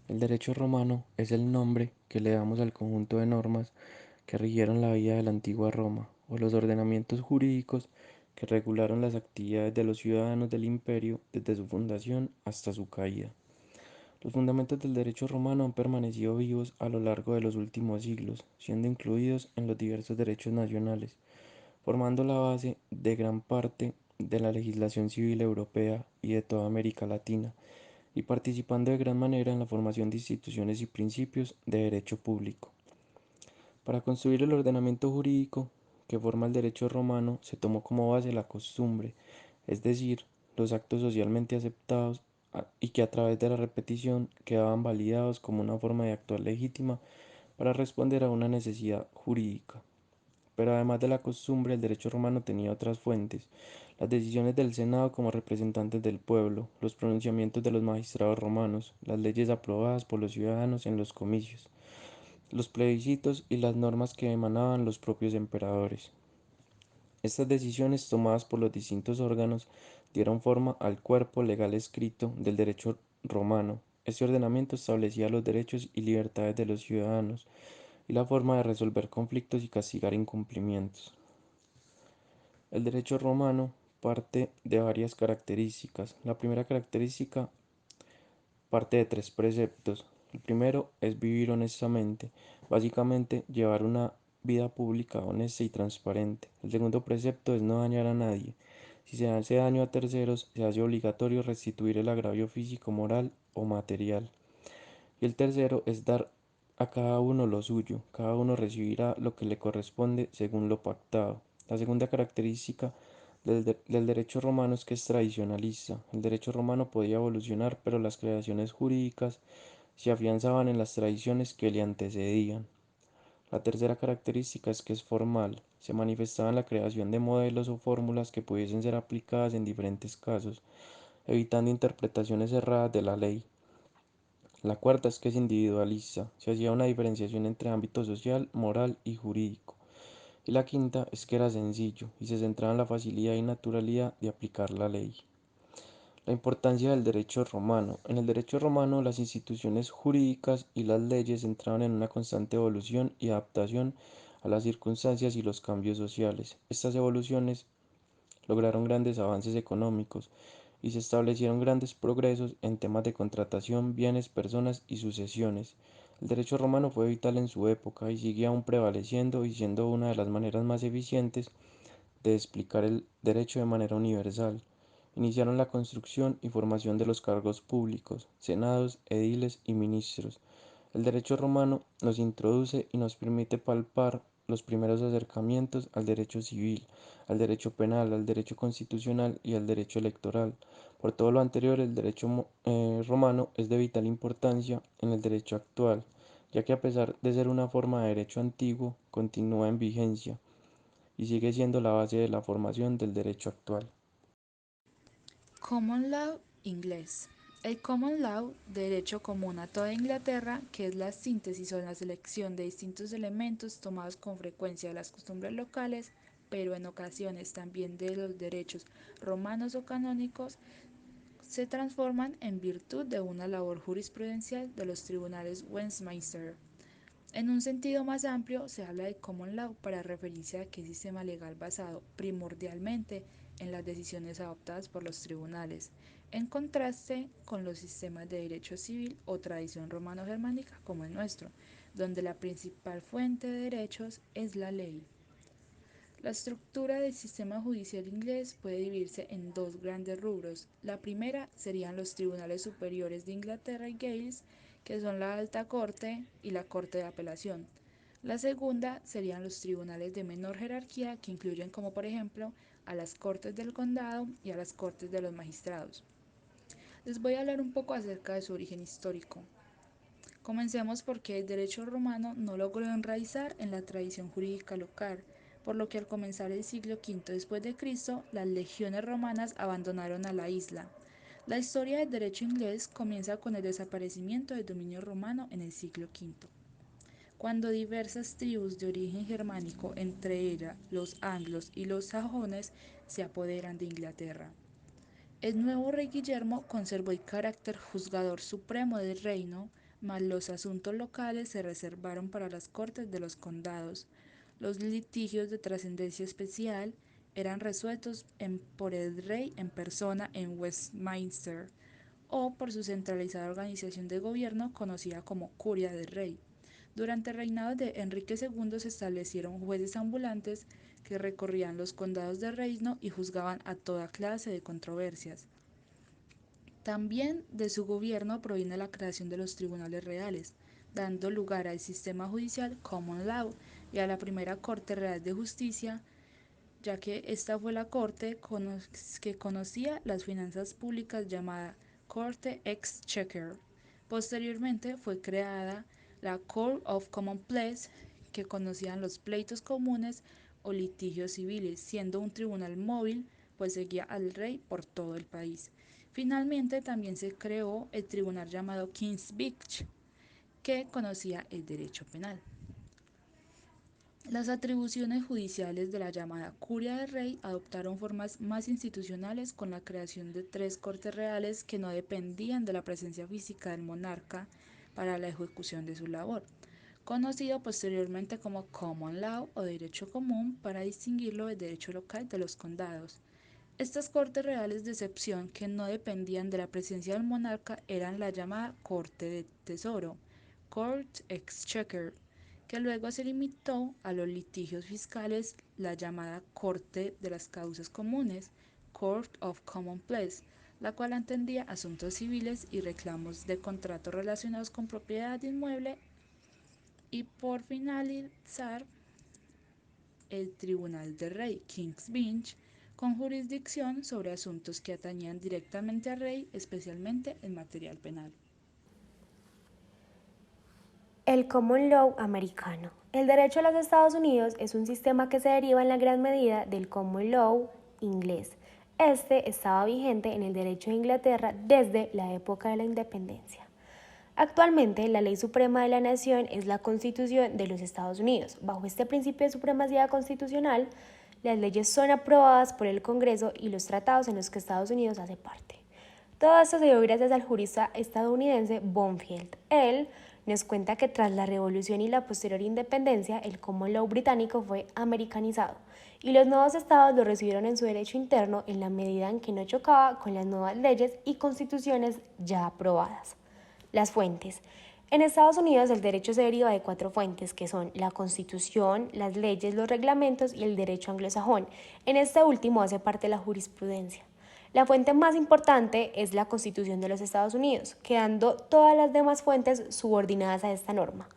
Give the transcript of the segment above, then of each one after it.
El derecho romano es el nombre que le damos al conjunto de normas que rigieron la vida de la antigua Roma, o los ordenamientos jurídicos que regularon las actividades de los ciudadanos del imperio desde su fundación hasta su caída. Los fundamentos del derecho romano han permanecido vivos a lo largo de los últimos siglos, siendo incluidos en los diversos derechos nacionales, formando la base de gran parte de la legislación civil europea y de toda América Latina, y participando de gran manera en la formación de instituciones y principios de derecho público. Para construir el ordenamiento jurídico que forma el derecho romano se tomó como base la costumbre, es decir, los actos socialmente aceptados y que a través de la repetición quedaban validados como una forma de actuar legítima para responder a una necesidad jurídica. Pero además de la costumbre, el derecho romano tenía otras fuentes: las decisiones del Senado como representantes del pueblo, los pronunciamientos de los magistrados romanos, las leyes aprobadas por los ciudadanos en los comicios, los plebiscitos y las normas que emanaban los propios emperadores. Estas decisiones tomadas por los distintos órganos dieron forma al cuerpo legal escrito del derecho romano. Este ordenamiento establecía los derechos y libertades de los ciudadanos y la forma de resolver conflictos y castigar incumplimientos. El derecho romano parte de varias características. La primera característica parte de tres preceptos. El primero es vivir honestamente, básicamente llevar una vida pública honesta y transparente. El segundo precepto es no dañar a nadie. Si se hace daño a terceros, se hace obligatorio restituir el agravio físico, moral o material. Y el tercero es dar a cada uno lo suyo. Cada uno recibirá lo que le corresponde según lo pactado. La segunda característica del derecho romano es que es tradicionalista. El derecho romano podía evolucionar, pero las creaciones jurídicas se afianzaban en las tradiciones que le antecedían. La tercera característica es que es formal. Se manifestaba en la creación de modelos o fórmulas que pudiesen ser aplicadas en diferentes casos, evitando interpretaciones erradas de la ley. La cuarta es que es individualista. Se hacía una diferenciación entre ámbito social, moral y jurídico. Y la quinta es que era sencillo y se centraba en la facilidad y naturalidad de aplicar la ley. La importancia del derecho romano. En el derecho romano, las instituciones jurídicas y las leyes entraban en una constante evolución y adaptación a las circunstancias y los cambios sociales. Estas evoluciones lograron grandes avances económicos y se establecieron grandes progresos en temas de contratación, bienes, personas y sucesiones. El derecho romano fue vital en su época y sigue aún prevaleciendo y siendo una de las maneras más eficientes de explicar el derecho de manera universal. Iniciaron la construcción y formación de los cargos públicos, senados, ediles y ministros. El derecho romano nos introduce y nos permite palpar los primeros acercamientos al derecho civil, al derecho penal, al derecho constitucional y al derecho electoral. Por todo lo anterior, el derecho romano es de vital importancia en el derecho actual, ya que a pesar de ser una forma de derecho antiguo, continúa en vigencia y sigue siendo la base de la formación del derecho actual. Common Law inglés. El Common Law, derecho común a toda Inglaterra, que es la síntesis o la selección de distintos elementos tomados con frecuencia de las costumbres locales, pero en ocasiones también de los derechos romanos o canónicos, se transforman en virtud de una labor jurisprudencial de los tribunales Westminster. En un sentido más amplio, se habla de common law para referirse a aquel sistema legal basado primordialmente en las decisiones adoptadas por los tribunales, en contraste con los sistemas de derecho civil o tradición romano-germánica como el nuestro, donde la principal fuente de derechos es la ley. La estructura del sistema judicial inglés puede dividirse en dos grandes rubros. La primera serían los tribunales superiores de Inglaterra y Gales, que son la Alta Corte y la Corte de Apelación. La segunda serían los tribunales de menor jerarquía, que incluyen como por ejemplo a las Cortes del Condado y a las Cortes de los Magistrados. Les voy a hablar un poco acerca de su origen histórico. Comencemos porque el derecho romano no logró enraizar en la tradición jurídica local, por lo que al comenzar el siglo V después de Cristo, las legiones romanas abandonaron a la isla. La historia del derecho inglés comienza con el desaparecimiento del dominio romano en el siglo V, cuando diversas tribus de origen germánico, entre ellas los anglos y los sajones, se apoderan de Inglaterra. El nuevo rey Guillermo conservó el carácter juzgador supremo del reino, mas los asuntos locales se reservaron para las cortes de los condados. Los litigios de trascendencia especial eran resueltos por el rey en persona en Westminster o por su centralizada organización de gobierno conocida como Curia del Rey. Durante el reinado de Enrique II se establecieron jueces ambulantes que recorrían los condados del reino y juzgaban a toda clase de controversias. También de su gobierno proviene la creación de los tribunales reales, dando lugar al sistema judicial Common Law y a la primera Corte Real de Justicia, ya que esta fue la corte que conocía las finanzas públicas llamada Corte Exchequer. Posteriormente fue creada la Court of Common Pleas, que conocían los pleitos comunes o litigios civiles, siendo un tribunal móvil, pues seguía al rey por todo el país. Finalmente también se creó el tribunal llamado King's Bench, que conocía el derecho penal. Las atribuciones judiciales de la llamada Curia del Rey adoptaron formas más institucionales con la creación de 3 cortes reales que no dependían de la presencia física del monarca para la ejecución de su labor, conocido posteriormente como Common Law o Derecho Común para distinguirlo del derecho local de los condados. Estas cortes reales de excepción que no dependían de la presencia del monarca eran la llamada Corte de Tesoro, Court Exchequer, que luego se limitó a los litigios fiscales, la llamada Corte de las Causas Comunes, Court of Common Pleas, la cual atendía asuntos civiles y reclamos de contratos relacionados con propiedad de inmueble, y por finalizar el Tribunal del Rey, King's Bench, con jurisdicción sobre asuntos que atañían directamente al rey, especialmente en material penal. El Common Law americano. El derecho de los Estados Unidos es un sistema que se deriva en la gran medida del Common Law inglés. Este estaba vigente en el derecho de Inglaterra desde la época de la independencia. Actualmente, la ley suprema de la nación es la Constitución de los Estados Unidos. Bajo este principio de supremacía constitucional, las leyes son aprobadas por el Congreso y los tratados en los que Estados Unidos hace parte. Todo esto se dio gracias al jurista estadounidense Bonfield. Él nos cuenta que tras la revolución y la posterior independencia, el Common Law británico fue americanizado y los nuevos estados lo recibieron en su derecho interno en la medida en que no chocaba con las nuevas leyes y constituciones ya aprobadas. Las fuentes. En Estados Unidos el derecho se deriva de 4 fuentes, que son la Constitución, las leyes, los reglamentos y el derecho anglosajón. En este último hace parte la jurisprudencia. La fuente más importante es la Constitución de los Estados Unidos, quedando todas las demás fuentes subordinadas a esta norma.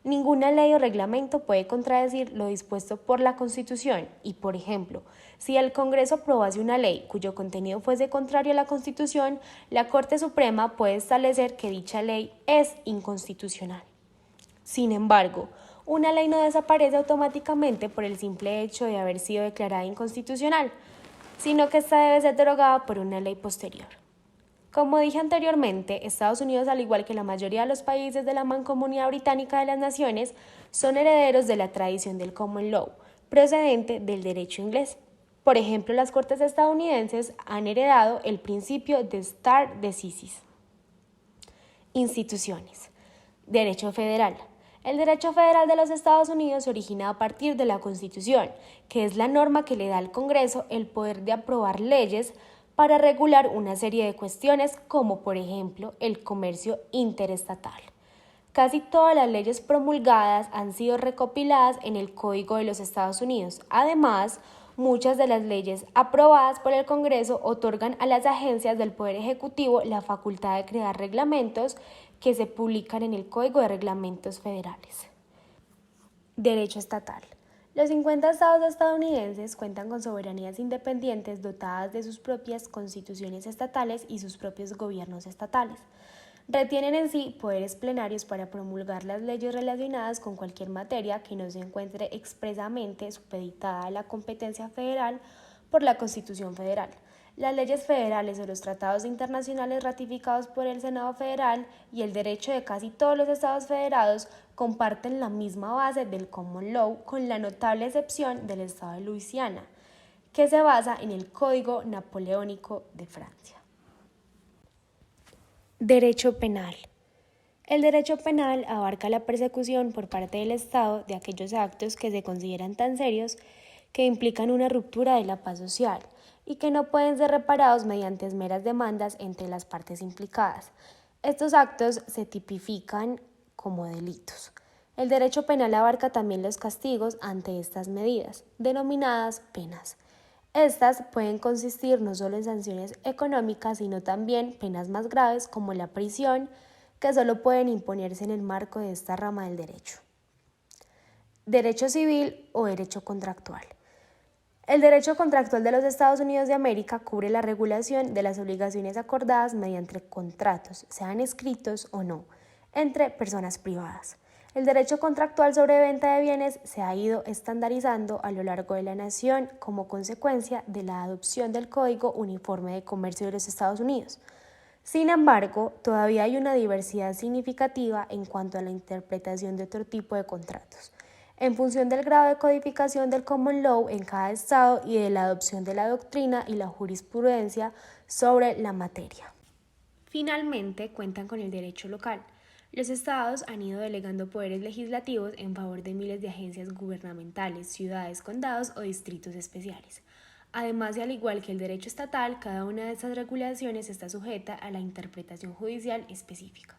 Ninguna ley o reglamento puede contradecir lo dispuesto por la Constitución y, por ejemplo, si el Congreso aprobase una ley cuyo contenido fuese contrario a la Constitución, la Corte Suprema puede establecer que dicha ley es inconstitucional. Sin embargo, una ley no desaparece automáticamente por el simple hecho de haber sido declarada inconstitucional, sino que esta debe ser derogada por una ley posterior. Como dije anteriormente, Estados Unidos, al igual que la mayoría de los países de la Mancomunidad Británica de las Naciones, son herederos de la tradición del Common Law, procedente del derecho inglés. Por ejemplo, las Cortes estadounidenses han heredado el principio de stare decisis. Instituciones. Derecho federal. El derecho federal de los Estados Unidos se origina a partir de la Constitución, que es la norma que le da al Congreso el poder de aprobar leyes para regular una serie de cuestiones como, por ejemplo, el comercio interestatal. Casi todas las leyes promulgadas han sido recopiladas en el Código de los Estados Unidos. Además, muchas de las leyes aprobadas por el Congreso otorgan a las agencias del Poder Ejecutivo la facultad de crear reglamentos que se publican en el Código de Reglamentos Federales. Derecho estatal. Los 50 estados estadounidenses cuentan con soberanías independientes dotadas de sus propias constituciones estatales y sus propios gobiernos estatales. Retienen en sí poderes plenarios para promulgar las leyes relacionadas con cualquier materia que no se encuentre expresamente supeditada a la competencia federal por la Constitución Federal. Las leyes federales o los tratados internacionales ratificados por el Senado Federal y el derecho de casi todos los estados federados comparten la misma base del Common Law, con la notable excepción del estado de Luisiana, que se basa en el Código Napoleónico de Francia. Derecho penal. El derecho penal abarca la persecución por parte del Estado de aquellos actos que se consideran tan serios que implican una ruptura de la paz social y que no pueden ser reparados mediante meras demandas entre las partes implicadas. Estos actos se tipifican como delitos. El derecho penal abarca también los castigos ante estas medidas, denominadas penas. Estas pueden consistir no solo en sanciones económicas, sino también penas más graves como la prisión, que solo pueden imponerse en el marco de esta rama del derecho. Derecho civil o derecho contractual. El derecho contractual de los Estados Unidos de América cubre la regulación de las obligaciones acordadas mediante contratos, sean escritos o no, entre personas privadas. El derecho contractual sobre venta de bienes se ha ido estandarizando a lo largo de la nación como consecuencia de la adopción del Código Uniforme de Comercio de los Estados Unidos. Sin embargo, todavía hay una diversidad significativa en cuanto a la interpretación de otro tipo de contratos, en función del grado de codificación del common law en cada estado y de la adopción de la doctrina y la jurisprudencia sobre la materia. Finalmente, cuentan con el derecho local. Los estados han ido delegando poderes legislativos en favor de miles de agencias gubernamentales, ciudades, condados o distritos especiales. Además de al igual que el derecho estatal, cada una de estas regulaciones está sujeta a la interpretación judicial específica.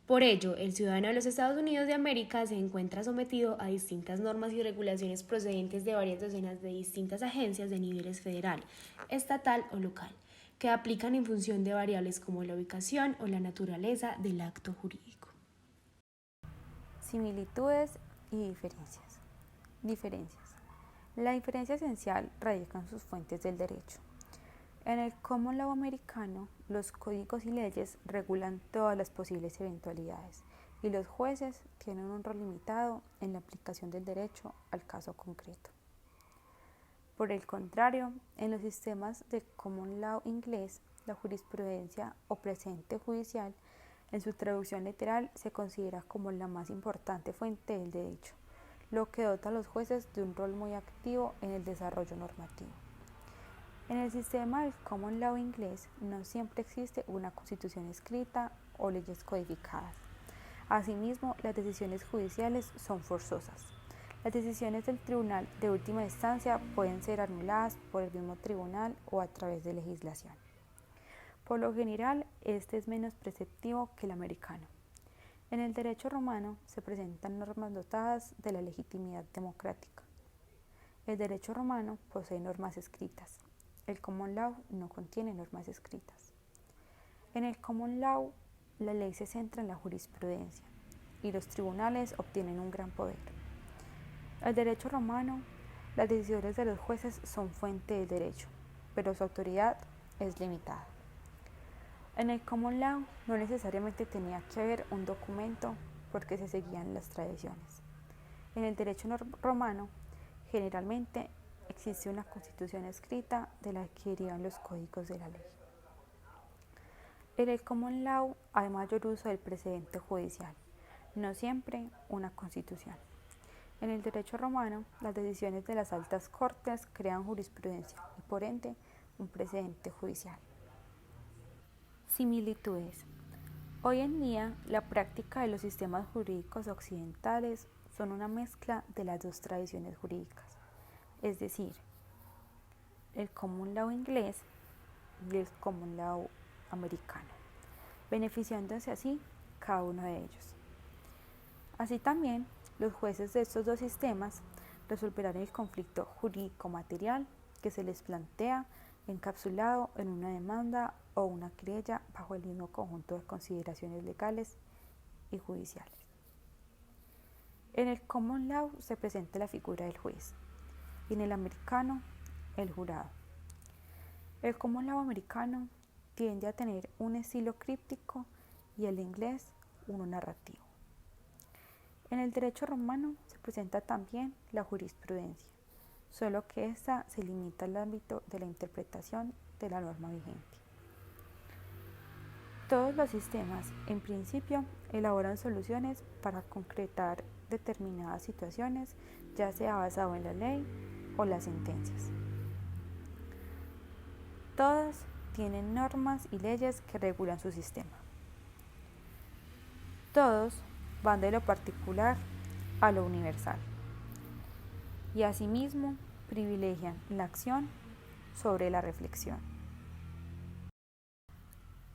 Por ello, el ciudadano de los Estados Unidos de América se encuentra sometido a distintas normas y regulaciones procedentes de varias docenas de distintas agencias de niveles federal, estatal o local, que aplican en función de variables como la ubicación o la naturaleza del acto jurídico. Similitudes y diferencias. Diferencias. La diferencia esencial radica en sus fuentes del derecho. En el common law americano, los códigos y leyes regulan todas las posibles eventualidades y los jueces tienen un rol limitado en la aplicación del derecho al caso concreto. Por el contrario, en los sistemas de common law inglés, la jurisprudencia o precedente judicial, en su traducción literal, se considera como la más importante fuente del derecho, lo que dota a los jueces de un rol muy activo en el desarrollo normativo. En el sistema del common law inglés no siempre existe una constitución escrita o leyes codificadas. Asimismo, las decisiones judiciales son forzosas. Las decisiones del tribunal de última instancia pueden ser anuladas por el mismo tribunal o a través de legislación. Por lo general, este es menos preceptivo que el americano. En el derecho romano se presentan normas dotadas de la legitimidad democrática. El derecho romano posee normas escritas. El common law no contiene normas escritas. En el common law, la ley se centra en la jurisprudencia y los tribunales obtienen un gran poder. El derecho romano, las decisiones de los jueces son fuente del derecho, pero su autoridad es limitada. En el common law no necesariamente tenía que haber un documento porque se seguían las tradiciones. En el derecho romano, generalmente existe una constitución escrita de la que derivan los códigos de la ley. En el common law hay mayor uso del precedente judicial, no siempre una constitución. En el derecho romano, las decisiones de las altas cortes crean jurisprudencia y por ende un precedente judicial. Similitudes. Hoy en día, la práctica de los sistemas jurídicos occidentales son una mezcla de las dos tradiciones jurídicas, es decir, el common law inglés y el common law americano, beneficiándose así cada uno de ellos. Así también, los jueces de estos dos sistemas resolverán el conflicto jurídico-material que se les plantea encapsulado en una demanda o una querella bajo el mismo conjunto de consideraciones legales y judiciales. En el common law se presenta la figura del juez y en el americano el jurado. El common law americano tiende a tener un estilo críptico y el inglés uno narrativo. En el derecho romano se presenta también la jurisprudencia, solo que esta se limita al ámbito de la interpretación de la norma vigente. Todos los sistemas, en principio, elaboran soluciones para concretar determinadas situaciones, ya sea basado en la ley o las sentencias. Todos tienen normas y leyes que regulan su sistema. Todos van de lo particular a lo universal y asimismo privilegian la acción sobre la reflexión.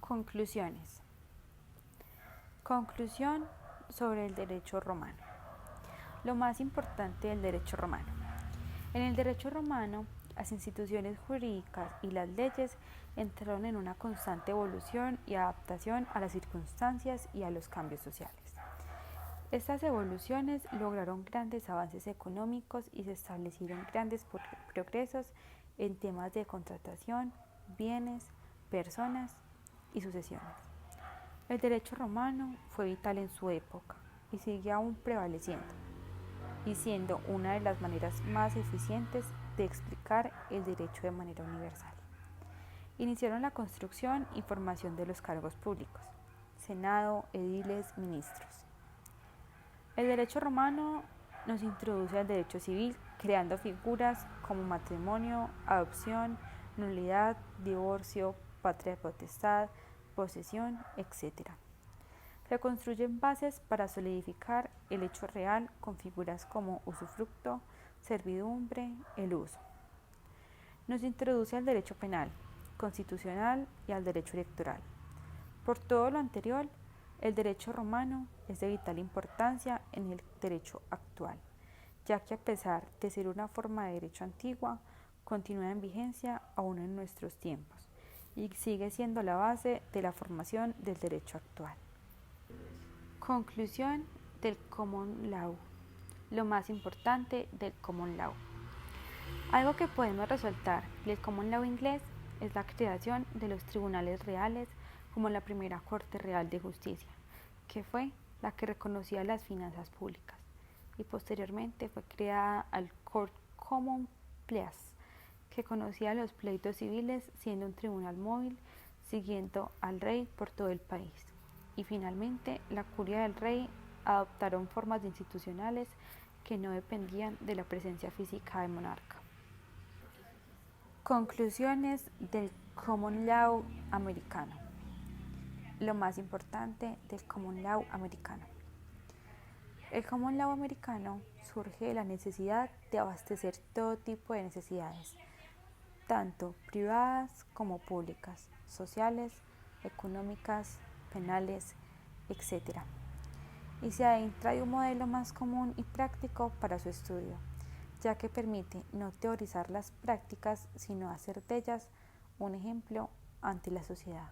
Conclusiones. Conclusión sobre el derecho romano. Lo más importante del derecho romano. En el derecho romano, las instituciones jurídicas y las leyes entraron en una constante evolución y adaptación a las circunstancias y a los cambios sociales. Estas evoluciones lograron grandes avances económicos y se establecieron grandes progresos en temas de contratación, bienes, personas y sucesiones. El derecho romano fue vital en su época y sigue aún prevaleciendo y siendo una de las maneras más eficientes de explicar el derecho de manera universal. Iniciaron la construcción y formación de los cargos públicos, Senado, ediles, ministros. El derecho romano nos introduce al derecho civil creando figuras como matrimonio, adopción, nulidad, divorcio, patria potestad, posesión, etc. Se construyen bases para solidificar el hecho real con figuras como usufructo, servidumbre, el uso. Nos introduce al derecho penal, constitucional y al derecho electoral. Por todo lo anterior, el derecho romano es de vital importancia en el derecho actual, ya que a pesar de ser una forma de derecho antigua, continúa en vigencia aún en nuestros tiempos y sigue siendo la base de la formación del derecho actual. Conclusión del Common Law. Lo más importante del Common Law. Algo que podemos resaltar del Common Law inglés es la creación de los tribunales reales como la primera Corte Real de Justicia, que fue la que reconocía las finanzas públicas, y posteriormente fue creada el Court Common Pleas, que conocía los pleitos civiles siendo un tribunal móvil siguiendo al rey por todo el país. Y finalmente la curia del rey adoptaron formas institucionales que no dependían de la presencia física del monarca. Conclusiones del Common Law americano. Lo más importante del Common Law americano. El Common Law americano surge de la necesidad de abastecer todo tipo de necesidades, tanto privadas como públicas, sociales, económicas, penales, etc. Y se adentra de un modelo más común y práctico para su estudio, ya que permite no teorizar las prácticas, sino hacer de ellas un ejemplo ante la sociedad.